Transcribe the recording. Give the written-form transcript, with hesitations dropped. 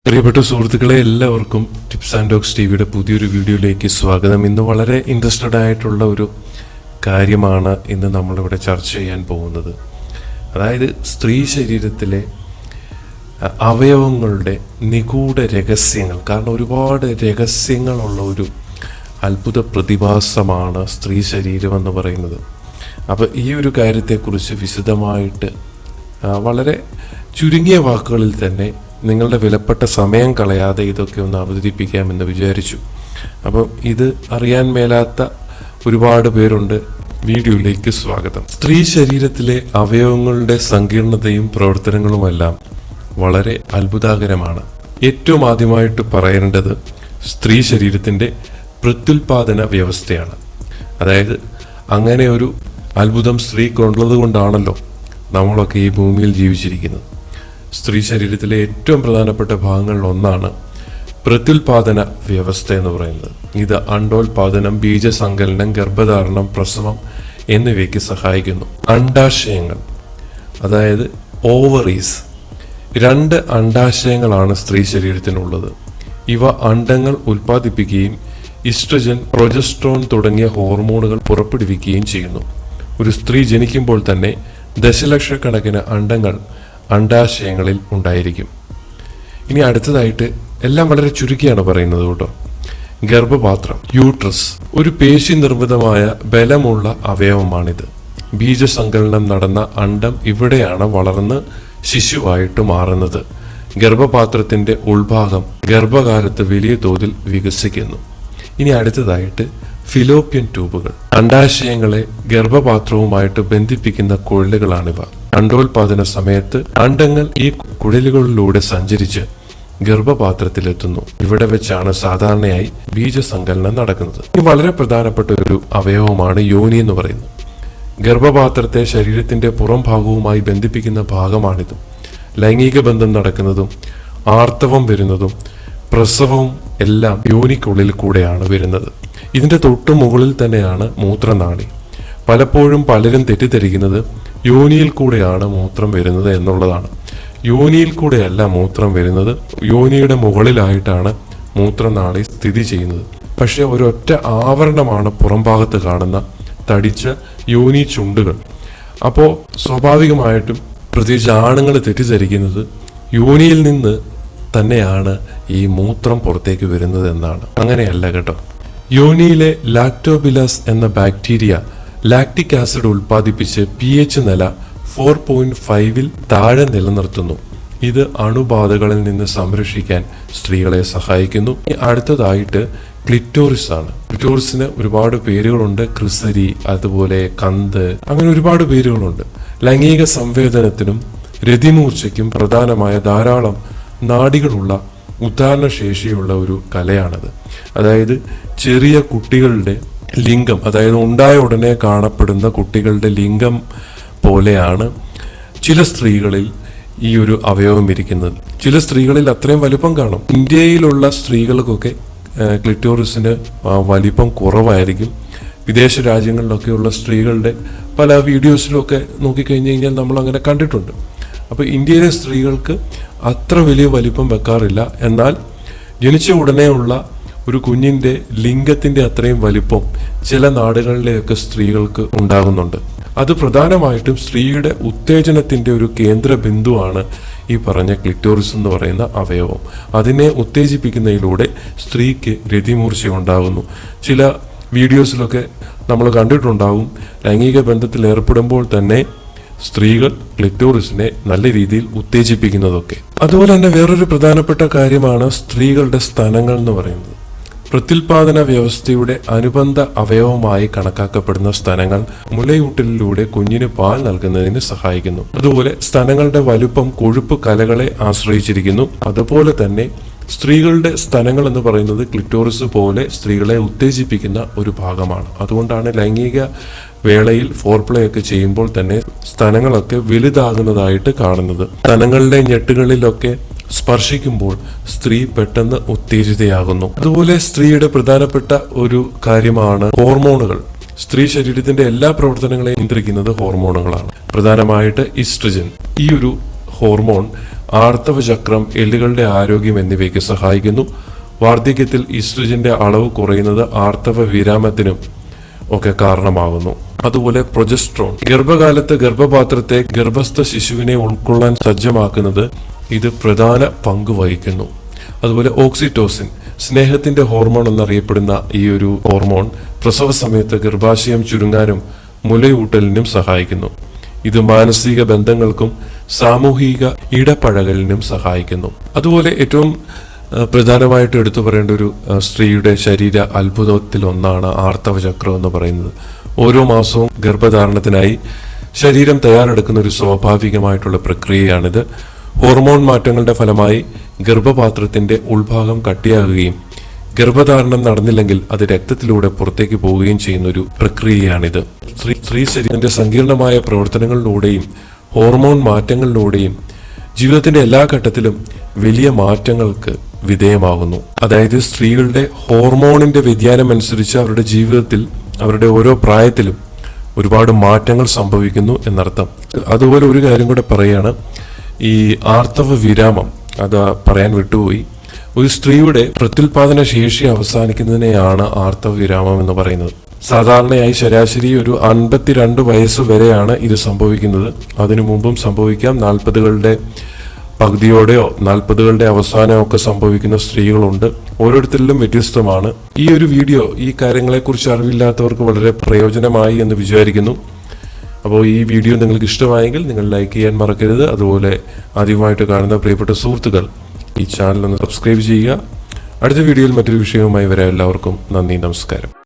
പ്രിയപ്പെട്ട സുഹൃത്തുക്കളെ, എല്ലാവർക്കും ടിപ്സ് ആൻഡ് ടോക്സ് ടിവിയുടെ പുതിയൊരു വീഡിയോയിലേക്ക് സ്വാഗതം. ഇന്ന് വളരെ ഇൻട്രസ്റ്റഡ് ആയിട്ടുള്ള ഒരു കാര്യമാണ് ഇന്ന് നമ്മളിവിടെ ചർച്ച ചെയ്യാൻ പോകുന്നത്. അതായത് സ്ത്രീ ശരീരത്തിലെ അവയവങ്ങളുടെ നിഗൂഢ രഹസ്യങ്ങൾ. കാരണം ഒരുപാട് രഹസ്യങ്ങളുള്ള ഒരു അത്ഭുത പ്രതിഭാസമാണ് സ്ത്രീ ശരീരം എന്ന് പറയുന്നത്. അപ്പോൾ ഈ ഒരു കാര്യത്തെക്കുറിച്ച് വിശദമായിട്ട് വളരെ ചുരുങ്ങിയ വാക്കുകളിൽ തന്നെ നിങ്ങളുടെ വിലപ്പെട്ട സമയം കളയാതെ ഇതൊക്കെ ഒന്ന് അവതരിപ്പിക്കാമെന്ന് വിചാരിച്ചു. അപ്പം ഇത് അറിയാൻ മേലാത്ത ഒരുപാട് പേരുണ്ട്. വീഡിയോയിലേക്ക് സ്വാഗതം. സ്ത്രീ ശരീരത്തിലെ അവയവങ്ങളുടെ സങ്കീർണതയും പ്രവർത്തനങ്ങളുമെല്ലാം വളരെ അത്ഭുതാകരമാണ്. ഏറ്റവും ആദ്യമായിട്ട് പറയേണ്ടത് സ്ത്രീ ശരീരത്തിൻ്റെ പ്രത്യുൽപാദന വ്യവസ്ഥയാണ്. അതായത് അങ്ങനെ ഒരു അത്ഭുതം സ്ത്രീക്കുള്ളത് കൊണ്ടാണല്ലോ നമ്മളൊക്കെ ഈ ഭൂമിയിൽ ജീവിച്ചിരിക്കുന്നത്. സ്ത്രീ ശരീരത്തിലെ ഏറ്റവും പ്രധാനപ്പെട്ട ഭാഗങ്ങളിൽ ഒന്നാണ് പ്രത്യുൽപാദന വ്യവസ്ഥ എന്ന് പറയുന്നത്. ഇത് അണ്ടോൽപാദനം, ബീജസങ്കലനം, ഗർഭധാരണം, പ്രസവം എന്നിവയ്ക്ക് സഹായിക്കുന്നു. അണ്ഡാശയങ്ങൾ, അതായത് ഓവറീസ്, 2 അണ്ഡാശയങ്ങളാണ് സ്ത്രീ ശരീരത്തിനുള്ളത്. ഇവ അണ്ഡങ്ങൾ ഉൽപ്പാദിപ്പിക്കുകയും ഈസ്ട്രജൻ, പ്രൊജസ്ട്രോൺ തുടങ്ങിയ ഹോർമോണുകൾ പുറപ്പെടുവിക്കുകയും ചെയ്യുന്നു. ഒരു സ്ത്രീ ജനിക്കുമ്പോൾ തന്നെ ദശലക്ഷക്കണക്കിന് അണ്ഡങ്ങൾ അണ്ഡാശയങ്ങളിൽ ഉണ്ടായിരിക്കും. ഇനി അടുത്തതായിട്ട് എല്ലാം വളരെ ചുരുക്കിയാണ് പറയുന്നത് കേട്ടോ. ഗർഭപാത്രം, യൂട്രസ്, ഒരു പേശി നിർമ്മിതമായ ബലമുള്ള അവയവമാണിത്. ബീജസങ്കലനം നടന്ന അണ്ഡം ഇവിടെയാണ് വളർന്ന് ശിശുവായിട്ട് മാറുന്നത്. ഗർഭപാത്രത്തിന്റെ ഉൾഭാഗം ഗർഭകാലത്ത് വലിയ തോതിൽ വികസിക്കുന്നു. ഇനി അടുത്തതായിട്ട് ഫിലോപ്യൻ ട്യൂബുകൾ, അണ്ഡാശയങ്ങളെ ഗർഭപാത്രവുമായിട്ട് ബന്ധിപ്പിക്കുന്ന കുഴലുകളാണിവ. അണ്ടോൽപാദന സമയത്ത് അണ്ഡങ്ങൾ ഈ കുഴലുകളിലൂടെ സഞ്ചരിച്ച് ഗർഭപാത്രത്തിലെത്തുന്നു. ഇവിടെ വെച്ചാണ് സാധാരണയായി ബീജസങ്കലനം നടക്കുന്നത്. ഇത് വളരെ പ്രധാനപ്പെട്ട ഒരു അവയവമാണ് യോനി എന്ന് പറയുന്നത്. ഗർഭപാത്രത്തെ ശരീരത്തിന്റെ പുറം ഭാഗവുമായി ബന്ധിപ്പിക്കുന്ന ഭാഗമാണിത്. ലൈംഗിക ബന്ധം നടക്കുന്നതും ആർത്തവം വരുന്നതും പ്രസവവും എല്ലാം യോനിക്കുള്ളിൽ കൂടെയാണ് വരുന്നത്. ഇതിന്റെ തൊട്ടു മുകളിൽ തന്നെയാണ് മൂത്രനാളി. പലപ്പോഴും പലരും തെറ്റിദ്ധരിക്കുന്നത് യോനിയിൽ കൂടെയാണ് മൂത്രം വരുന്നത് എന്നുള്ളതാണ്. യോനിയിൽ കൂടെയല്ല മൂത്രം വരുന്നത്, യോനിയുടെ മുകളിലായിട്ടാണ് മൂത്രനാളി സ്ഥിതി ചെയ്യുന്നത്. പക്ഷെ ഒരൊറ്റ ആവരണമാണ് പുറംഭാഗത്ത് കാണുന്ന തടിച്ച യോനി ചുണ്ടുകൾ. അപ്പോൾ സ്വാഭാവികമായിട്ടും പ്രത്യേകിച്ച് ആണുങ്ങൾ തെറ്റിദ്ധരിക്കുന്നത് യോനിയിൽ നിന്ന് തന്നെയാണ് ഈ മൂത്രം പുറത്തേക്ക് വരുന്നത് എന്നാണ്. അങ്ങനെയല്ല കേട്ടോ. യോനിയിലെ ലാക്ടോബിലസ് എന്ന ബാക്ടീരിയ ലാക്റ്റിക് ആസിഡ് ഉൽപ്പാദിപ്പിച്ച് pH നില 4.5-ൽ താഴെ നിലനിർത്തുന്നു. ഇത് അണുബാധകളിൽ നിന്ന് സംരക്ഷിക്കാൻ സ്ത്രീകളെ സഹായിക്കുന്നു. അടുത്തതായിട്ട് ക്ലിറ്റോറിസ് ആണ്. ക്ലിറ്റോറിസിന് ഒരുപാട് പേരുകളുണ്ട്. ക്രിസരി, അതുപോലെ കന്ത്, അങ്ങനെ ഒരുപാട് പേരുകളുണ്ട്. ലൈംഗിക സംവേദനത്തിനും രതിമൂർച്ചയ്ക്കും പ്രധാനമായ ധാരാളം നാഡികളുള്ള ഉദാഹരണശേഷിയുള്ള ഒരു കലയാണത്. അതായത് ചെറിയ കുട്ടികളുടെ ലിംഗം, അതായത് ഉണ്ടായ ഉടനെ കാണപ്പെടുന്ന കുട്ടികളുടെ ലിംഗം പോലെയാണ് ചില സ്ത്രീകളിൽ ഈ ഒരു അവയവം ഇരിക്കുന്നത്. ചില സ്ത്രീകളിൽ അത്രയും വലിപ്പം കാണും. ഇന്ത്യയിലുള്ള സ്ത്രീകൾക്കൊക്കെ ക്ലിറ്റോറിസിന് വലിപ്പം കുറവായിരിക്കും. വിദേശ രാജ്യങ്ങളിലൊക്കെയുള്ള സ്ത്രീകളുടെ പല വീഡിയോസിലൊക്കെ നോക്കിക്കഴിഞ്ഞ് കഴിഞ്ഞാൽ നമ്മൾ അങ്ങനെ കണ്ടിട്ടുണ്ട്. അപ്പോൾ ഇന്ത്യയിലെ സ്ത്രീകൾക്ക് അത്ര വലിയ വലിപ്പം വെക്കാറില്ല. എന്നാൽ ജനിച്ച ഉടനെയുള്ള ഒരു കുഞ്ഞിൻ്റെ ലിംഗത്തിൻ്റെ അത്രയും വലിപ്പം ചില നാടുകളിലെയൊക്കെ സ്ത്രീകൾക്ക് ഉണ്ടാകുന്നുണ്ട്. അത് പ്രധാനമായിട്ടും സ്ത്രീയുടെ ഉത്തേജനത്തിൻ്റെ ഒരു കേന്ദ്ര ബിന്ദുവാണ് ഈ പറഞ്ഞ ക്ലിറ്റോറിസ് എന്ന് പറയുന്ന അവയവം. അതിനെ ഉത്തേജിപ്പിക്കുന്നതിലൂടെ സ്ത്രീക്ക് രതിമൂർച്ച ഉണ്ടാകുന്നു. ചില വീഡിയോസിലൊക്കെ നമ്മൾ കണ്ടിട്ടുണ്ടാകും, ലൈംഗിക ബന്ധത്തിൽ ഏർപ്പെടുമ്പോൾ തന്നെ സ്ത്രീകൾ ക്ലിറ്റോറിസിനെ നല്ല രീതിയിൽ ഉത്തേജിപ്പിക്കുന്നതൊക്കെ. അതുപോലെ തന്നെ വേറൊരു പ്രധാനപ്പെട്ട കാര്യമാണ് സ്ത്രീകളുടെ സ്തനങ്ങൾ എന്ന് പറയുന്നത്. പ്രത്യുൽപാദന വ്യവസ്ഥയുടെ അനുബന്ധ അവയവമായി കണക്കാക്കപ്പെടുന്ന സ്തനങ്ങൾ മുലയൂട്ടലിലൂടെ കുഞ്ഞിന് പാൽ നൽകുന്നതിന് സഹായിക്കുന്നു. അതുപോലെ സ്തനങ്ങളുടെ വലുപ്പം കൊഴുപ്പ് കലകളെ ആശ്രയിച്ചിരിക്കുന്നു. അതുപോലെ തന്നെ സ്ത്രീകളുടെ സ്തനങ്ങൾ എന്ന് പറയുന്നത് ക്ലിറ്റോറിസ് പോലെ സ്ത്രീകളെ ഉത്തേജിപ്പിക്കുന്ന ഒരു ഭാഗമാണ്. അതുകൊണ്ടാണ് ലൈംഗിക വേളയിൽ ഫോർപ്ലേ ഒക്കെ ചെയ്യുമ്പോൾ തന്നെ സ്തനങ്ങളൊക്കെ വലുതാകുന്നതായിട്ട് കാണുന്നത്. സ്തനങ്ങളുടെ ഞെട്ടുകളിലൊക്കെ സ്പർശിക്കുമ്പോൾ സ്ത്രീ പെട്ടെന്ന് ഉത്തേജിതയാകുന്നു. അതുപോലെ സ്ത്രീയുടെ പ്രധാനപ്പെട്ട ഒരു കാര്യമാണ് ഹോർമോണുകൾ. സ്ത്രീ ശരീരത്തിന്റെ എല്ലാ പ്രവർത്തനങ്ങളെയും നിയന്ത്രിക്കുന്നത് ഹോർമോണുകളാണ്. പ്രധാനമായിട്ട് ഈസ്ട്രജൻ. ഈ ഒരു ഹോർമോൺ ആർത്തവ ചക്രം, എല്ലുകളുടെ ആരോഗ്യം എന്നിവയ്ക്ക് സഹായിക്കുന്നു. വാർദ്ധക്യത്തിൽ ഈസ്ട്രജന്റെ അളവ് കുറയുന്നത് ആർത്തവ വിരാമത്തിനും ഒക്കെ കാരണമാകുന്നു. അതുപോലെ പ്രൊജസ്ട്രോൺ ഗർഭകാലത്ത് ഗർഭപാത്രത്തെ ഗർഭസ്ഥ ശിശുവിനെ ഉൾക്കൊള്ളാൻ സജ്ജമാക്കുന്നത് ഇത് പ്രധാന പങ്ക് വഹിക്കുന്നു. അതുപോലെ ഓക്സിറ്റോസിൻ സ്നേഹത്തിന്റെ ഹോർമോൺ എന്നറിയപ്പെടുന്ന ഈ ഒരു ഹോർമോൺ പ്രസവ സമയത്ത് ഗർഭാശയം ചുരുങ്ങാനും മുലയൂട്ടലിനും സഹായിക്കുന്നു. ഇത് മാനസിക ബന്ധങ്ങൾക്കും സാമൂഹിക ഇടപഴകലിനും സഹായിക്കുന്നു. അതുപോലെ ഏറ്റവും പ്രധാനമായിട്ട് എടുത്തു പറയേണ്ട ഒരു സ്ത്രീയുടെ ശരീര അത്ഭുതത്തിൽ ഒന്നാണ് ആർത്തവ ചക്രം എന്ന് പറയുന്നത്. ഓരോ മാസവും ഗർഭധാരണത്തിനായി ശരീരം തയ്യാറെടുക്കുന്ന ഒരു സ്വാഭാവികമായിട്ടുള്ള പ്രക്രിയയാണിത്. ഹോർമോൺ മാറ്റങ്ങളുടെ ഫലമായി ഗർഭപാത്രത്തിന്റെ ഉൾഭാഗം കട്ടിയാകുകയും ഗർഭധാരണം നടന്നില്ലെങ്കിൽ അത് രക്തത്തിലൂടെ പുറത്തേക്ക് പോവുകയും ചെയ്യുന്ന ഒരു പ്രക്രിയയാണിത്. സ്ത്രീ ശരീരത്തിന്റെ സങ്കീർണമായ പ്രവർത്തനങ്ങളിലൂടെയും ഹോർമോൺ മാറ്റങ്ങളിലൂടെയും ജീവിതത്തിന്റെ എല്ലാ ഘട്ടത്തിലും വലിയ മാറ്റങ്ങൾക്ക് വിധേയമാകുന്നു. അതായത് സ്ത്രീകളുടെ ഹോർമോണിന്റെ വ്യതിയാനം അനുസരിച്ച് അവരുടെ ജീവിതത്തിൽ അവരുടെ ഓരോ പ്രായത്തിലും ഒരുപാട് മാറ്റങ്ങൾ സംഭവിക്കുന്നു എന്നർത്ഥം. അതുപോലെ ഒരു കാര്യം കൂടെ പറയാണ്, ഈ ആർത്തവ വിരാമം അത് പറയാൻ വിട്ടുപോയി. ഒരു സ്ത്രീയുടെ പ്രത്യുൽപാദന ശേഷി അവസാനിക്കുന്നതിനെയാണ് ആർത്തവ വിരാമം എന്ന് പറയുന്നത്. സാധാരണയായി ശരാശരി ഒരു 52 വയസ്സ് വരെയാണ് ഇത് സംഭവിക്കുന്നത്. അതിനു മുമ്പും സംഭവിക്കാം. 40കളുടെ പകുതിയോടെയോ 40കളുടെ അവസാനമോ ഒക്കെ സംഭവിക്കുന്ന സ്ത്രീകളുണ്ട്. ഓരോരുത്തരിലും വ്യത്യസ്തമാണ്. ഈ ഒരു വീഡിയോ ഈ കാര്യങ്ങളെക്കുറിച്ച് അറിവില്ലാത്തവർക്ക് വളരെ പ്രയോജനമായി എന്ന് വിചാരിക്കുന്നു. അപ്പോൾ ഈ വീഡിയോ നിങ്ങൾക്ക് ഇഷ്ടമായെങ്കിൽ നിങ്ങൾ ലൈക്ക് ചെയ്യാൻ മറക്കരുത്. അതുപോലെ ആദ്യമായിട്ട് കാണുന്ന പ്രിയപ്പെട്ട സുഹൃത്തുക്കൾ ഈ ചാനൽ ഒന്ന് സബ്സ്ക്രൈബ് ചെയ്യുക. അടുത്ത വീഡിയോയിൽ മറ്റൊരു വിഷയവുമായി വരാം. എല്ലാവർക്കും നന്ദി, നമസ്കാരം.